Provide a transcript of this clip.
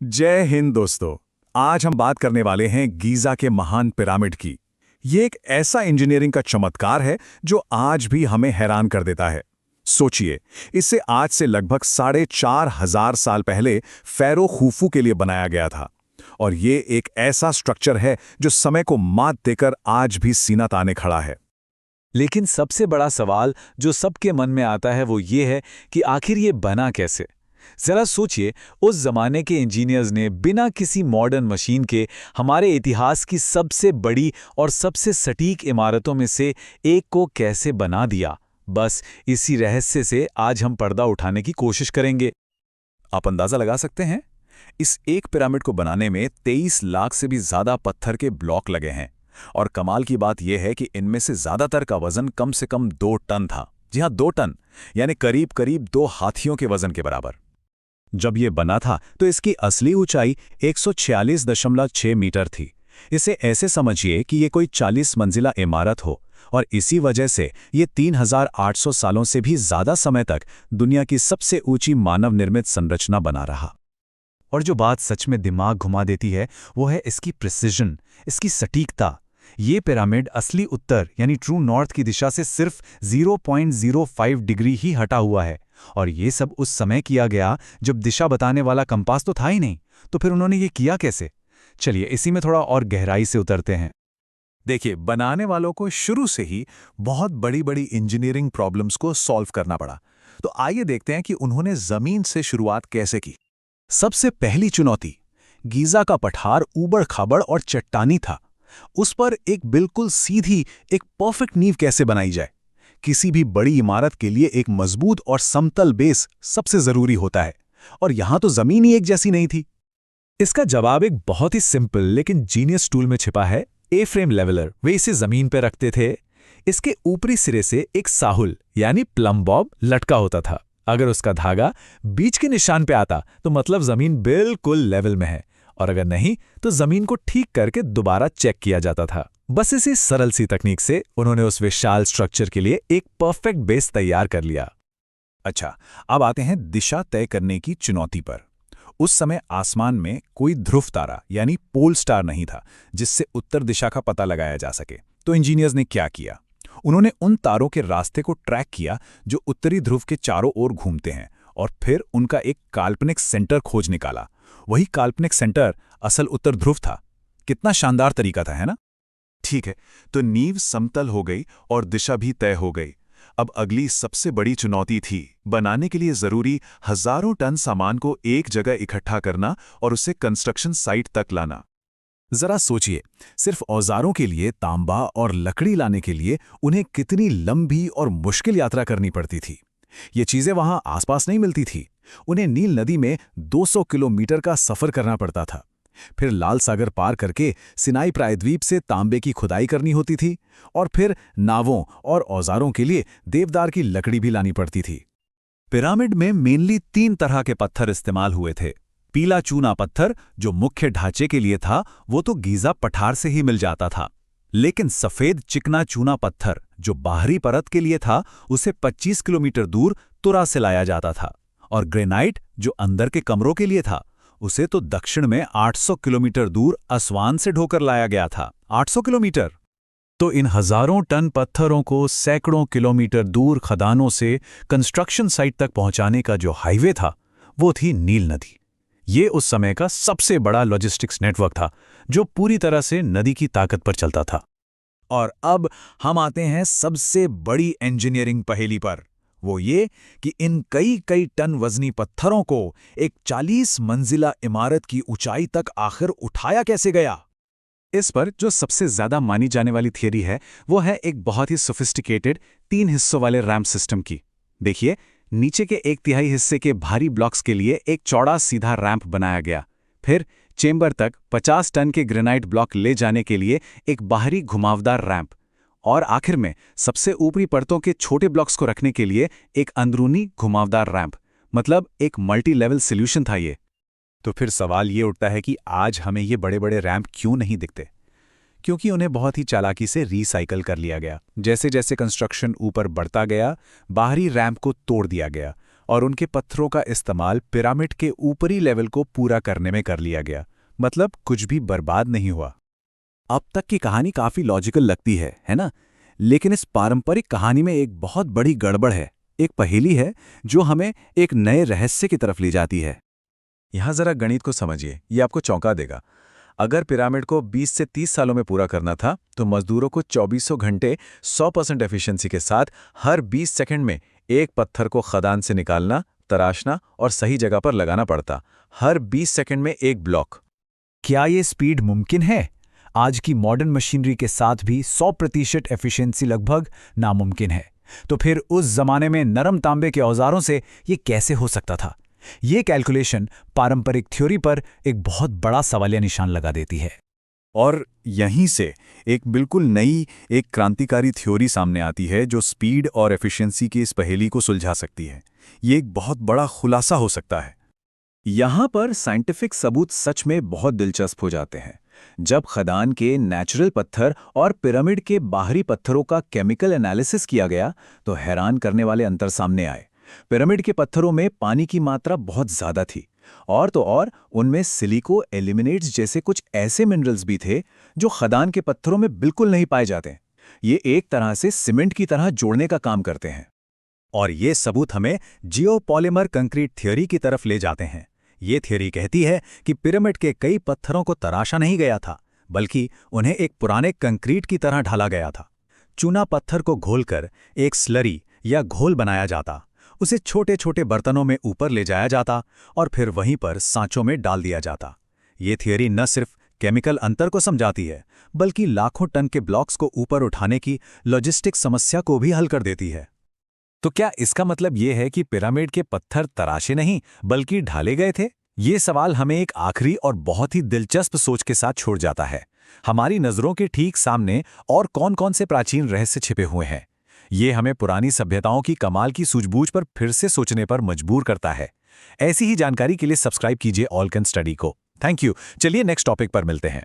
जय हिंद दोस्तों। आज हम बात करने वाले हैं गीज़ा के महान पिरामिड की। ये एक ऐसा इंजीनियरिंग का चमत्कार है जो आज भी हमें हैरान कर देता है। सोचिए, इसे आज से लगभग 4,500 साल पहले फ़ारो खुफू के लिए बनाया गया था। और ये एक ऐसा स्ट्रक्चर है जो समय को मात देकर आज भी सीना ताने खड़ा है। लेकिन सबसे बड़ा सवाल जो सबके मन में आता है वो ये है कि आखिर ये बना कैसे। जरा सोचिए, उस जमाने के इंजीनियर्स ने बिना किसी मॉडर्न मशीन के हमारे इतिहास की सबसे बड़ी और सबसे सटीक इमारतों में से एक को कैसे बना दिया। बस इसी रहस्य से आज हम पर्दा उठाने की कोशिश करेंगे। आप अंदाजा लगा सकते हैं, इस एक पिरामिड को बनाने में 23 लाख से भी ज्यादा पत्थर के ब्लॉक लगे हैं। और कमाल की बात यह है कि इनमें से ज्यादातर का वजन कम से कम 2 टन था। जी हां, 2 टन, यानी करीब करीब 2 हाथियों के वजन के बराबर। जब ये बना था तो इसकी असली ऊंचाई 146.6 मीटर थी। इसे ऐसे समझिए कि ये कोई 40 मंजिला इमारत हो, और इसी वजह से ये 3,800 सालों से भी ज्यादा समय तक दुनिया की सबसे ऊंची मानव निर्मित संरचना बना रहा। और जो बात सच में दिमाग घुमा देती है वो है इसकी प्रिसिजन, इसकी सटीकता। ये पिरामिड असली उत्तर यानी ट्रू नॉर्थ की दिशा से सिर्फ 0.05 डिग्री ही हटा हुआ है। और ये सब उस समय किया गया जब दिशा बताने वाला कंपास तो था ही नहीं। तो फिर उन्होंने ये किया कैसे? चलिए इसी में थोड़ा और गहराई से उतरते हैं। देखिए, बनाने वालों को शुरू से ही बहुत बड़ी बड़ी इंजीनियरिंग प्रॉब्लम्स को सॉल्व करना पड़ा। तो आइए देखते हैं कि उन्होंने जमीन से शुरुआत कैसे की। सबसे पहली चुनौती, गीज़ा का पठार ऊबड़ खाबड़ और चट्टानी था। उस पर एक बिल्कुल सीधी, एक परफेक्ट नींव कैसे बनाई जाए। किसी भी बड़ी इमारत के लिए एक मजबूत और समतल बेस सबसे जरूरी होता है, और यहां तो जमीन ही एक जैसी नहीं थी। इसका जवाब एक बहुत ही सिंपल लेकिन जीनियस टूल में छिपा है, ए फ्रेम लेवलर। वे इसे जमीन पर रखते थे। इसके ऊपरी सिरे से एक साहुल यानी प्लम बॉब लटका होता था। अगर उसका धागा बीच के निशान पे आता तो मतलब जमीन बिल्कुल लेवल में है, और अगर नहीं तो जमीन को ठीक करके दोबारा चेक किया जाता था। बस इसी सरल सी तकनीक से उन्होंने उस विशाल स्ट्रक्चर के लिए एक परफेक्ट बेस तैयार कर लिया। अच्छा, अब आते हैं दिशा तय करने की चुनौती पर। उस समय आसमान में कोई ध्रुव तारा यानी पोल स्टार नहीं था जिससे उत्तर दिशा का पता लगाया जा सके। तो इंजीनियर्स ने क्या किया? उन्होंने उन तारों के रास्ते को ट्रैक किया जो उत्तरी ध्रुव के चारों ओर घूमते हैं, और फिर उनका एक काल्पनिक सेंटर खोज निकाला। वही काल्पनिक सेंटर असल उत्तर ध्रुव था। कितना शानदार तरीका था, है ना? ठीक है, तो नींव समतल हो गई और दिशा भी तय हो गई। अब अगली सबसे बड़ी चुनौती थी बनाने के लिए जरूरी हजारों टन सामान को एक जगह इकट्ठा करना और उसे कंस्ट्रक्शन साइट तक लाना। जरा सोचिए, सिर्फ औजारों के लिए तांबा और लकड़ी लाने के लिए उन्हें कितनी लंबी और मुश्किल यात्रा करनी पड़ती थी। ये चीजें वहां आसपास नहीं मिलती थी। उन्हें नील नदी में 200 किलोमीटर का सफर करना पड़ता था। फिर लाल सागर पार करके सिनाई प्रायद्वीप से तांबे की खुदाई करनी होती थी, और फिर नावों और औजारों के लिए देवदार की लकड़ी भी लानी पड़ती थी। पिरामिड में मेनली 3 तरह के पत्थर इस्तेमाल हुए थे। पीला चूना पत्थर जो मुख्य ढांचे के लिए था, वो तो गीज़ा पठार से ही मिल जाता था। लेकिन सफेद चिकना चूना पत्थर जो बाहरी परत के लिए था, उसे 25 किलोमीटर दूर तुरा से लाया जाता था। और ग्रेनाइट जो अंदर के कमरों के लिए था, उसे तो दक्षिण में 800 किलोमीटर दूर असवान से ढोकर लाया गया था। 800 किलोमीटर! तो इन हजारों टन पत्थरों को सैकड़ों किलोमीटर दूर खदानों से कंस्ट्रक्शन साइट तक पहुंचाने का जो हाईवे था, वो थी नील नदी। ये उस समय का सबसे बड़ा लॉजिस्टिक्स नेटवर्क था जो पूरी तरह से नदी की ताकत पर चलता था। और अब हम आते हैं सबसे बड़ी इंजीनियरिंग पहेली पर। वो ये कि इन कई कई टन वजनी पत्थरों को एक 40 मंजिला इमारत की ऊंचाई तक आखिर उठाया कैसे गया। इस पर जो सबसे ज्यादा मानी जाने वाली थियरी है वो है एक बहुत ही सोफिस्टिकेटेड 3 हिस्सों वाले रैंप सिस्टम की। देखिए, नीचे के 1/3 हिस्से के भारी ब्लॉक्स के लिए एक चौड़ा सीधा रैंप बनाया गया। फिर चेंबर तक 50 टन के ग्रेनाइट ब्लॉक ले जाने के लिए एक बाहरी घुमावदार रैंप, और आखिर में सबसे ऊपरी परतों के छोटे ब्लॉक्स को रखने के लिए एक अंदरूनी घुमावदार रैंप। मतलब एक मल्टी लेवल सॉल्यूशन था ये। तो फिर सवाल ये उठता है कि आज हमें ये बड़े बड़े रैंप क्यों नहीं दिखते? क्योंकि उन्हें बहुत ही चालाकी से रीसाइकल कर लिया गया। जैसे जैसे कंस्ट्रक्शन ऊपर बढ़ता गया, बाहरी रैंप को तोड़ दिया गया और उनके पत्थरों का इस्तेमाल पिरामिड के ऊपरी लेवल को पूरा करने में कर लिया गया। मतलब कुछ भी बर्बाद नहीं हुआ। अब तक की कहानी काफी लॉजिकल लगती है ना? लेकिन इस पारंपरिक कहानी में एक बहुत बड़ी गड़बड़ है, एक पहेली है जो हमें एक नए रहस्य की तरफ ले जाती है। यहां जरा गणित को समझिए, ये आपको चौंका देगा। अगर पिरामिड को 20 से 30 सालों में पूरा करना था तो मजदूरों को 2400 घंटे 100% एफिशिएंसी के साथ हर 20 सेकंड में एक पत्थर को खदान से निकालना, तराशना और सही जगह पर लगाना पड़ता। हर 20 सेकंड में एक ब्लॉक। क्या ये स्पीड मुमकिन है? आज की मॉडर्न मशीनरी के साथ भी 100% एफिशिएंसी लगभग नामुमकिन है। तो फिर उस जमाने में नरम तांबे के औजारों से ये कैसे हो सकता था? ये कैलकुलेशन पारंपरिक थ्योरी पर एक बहुत बड़ा सवालिया निशान लगा देती है। और यहीं से एक बिल्कुल नई, एक क्रांतिकारी थ्योरी सामने आती है जो स्पीड और एफिशिएंसी की इस पहेली को सुलझा सकती है। ये एक बहुत बड़ा खुलासा हो सकता है। यहाँ पर साइंटिफिक सबूत सच में बहुत दिलचस्प हो जाते हैं। जब खदान के नेचुरल पत्थर और पिरामिड के बाहरी पत्थरों का केमिकल एनालिसिस किया गया तो हैरान करने वाले अंतर सामने आए। पिरामिड के पत्थरों में पानी की मात्रा बहुत ज्यादा थी, और तो और उनमें सिलिको एलिमिनेट्स जैसे कुछ ऐसे मिनरल्स भी थे जो खदान के पत्थरों में बिल्कुल नहीं पाए जाते। ये एक तरह से सीमेंट की तरह जोड़ने का काम करते हैं। और ये सबूत हमें जियोपॉलिमर कंक्रीट थ्योरी की तरफ ले जाते हैं। ये थ्योरी कहती है कि पिरामिड के कई पत्थरों को तराशा नहीं गया था, बल्कि उन्हें एक पुराने कंक्रीट की तरह ढाला गया था। चूना पत्थर को घोलकर एक स्लरी या घोल बनाया जाता, उसे छोटे छोटे बर्तनों में ऊपर ले जाया जाता और फिर वहीं पर सांचों में डाल दिया जाता। ये थियरी न सिर्फ केमिकल अंतर को समझाती है, बल्कि लाखों टन के ब्लॉक्स को ऊपर उठाने की लॉजिस्टिक समस्या को भी हल कर देती है। तो क्या इसका मतलब ये है कि पिरामिड के पत्थर तराशे नहीं बल्कि ढाले गए थे? ये सवाल हमें एक आखिरी और बहुत ही दिलचस्प सोच के साथ छोड़ जाता है। हमारी नज़रों के ठीक सामने और कौन-कौन से प्राचीन रहस्य छिपे हुए हैं? ये हमें पुरानी सभ्यताओं की कमाल की सूझबूझ पर फिर से सोचने पर मजबूर करता है। ऐसी ही जानकारी के लिए सब्सक्राइब कीजिए ऑल कैन स्टडी को। Thank you. चलिए नेक्स्ट टॉपिक पर मिलते हैं।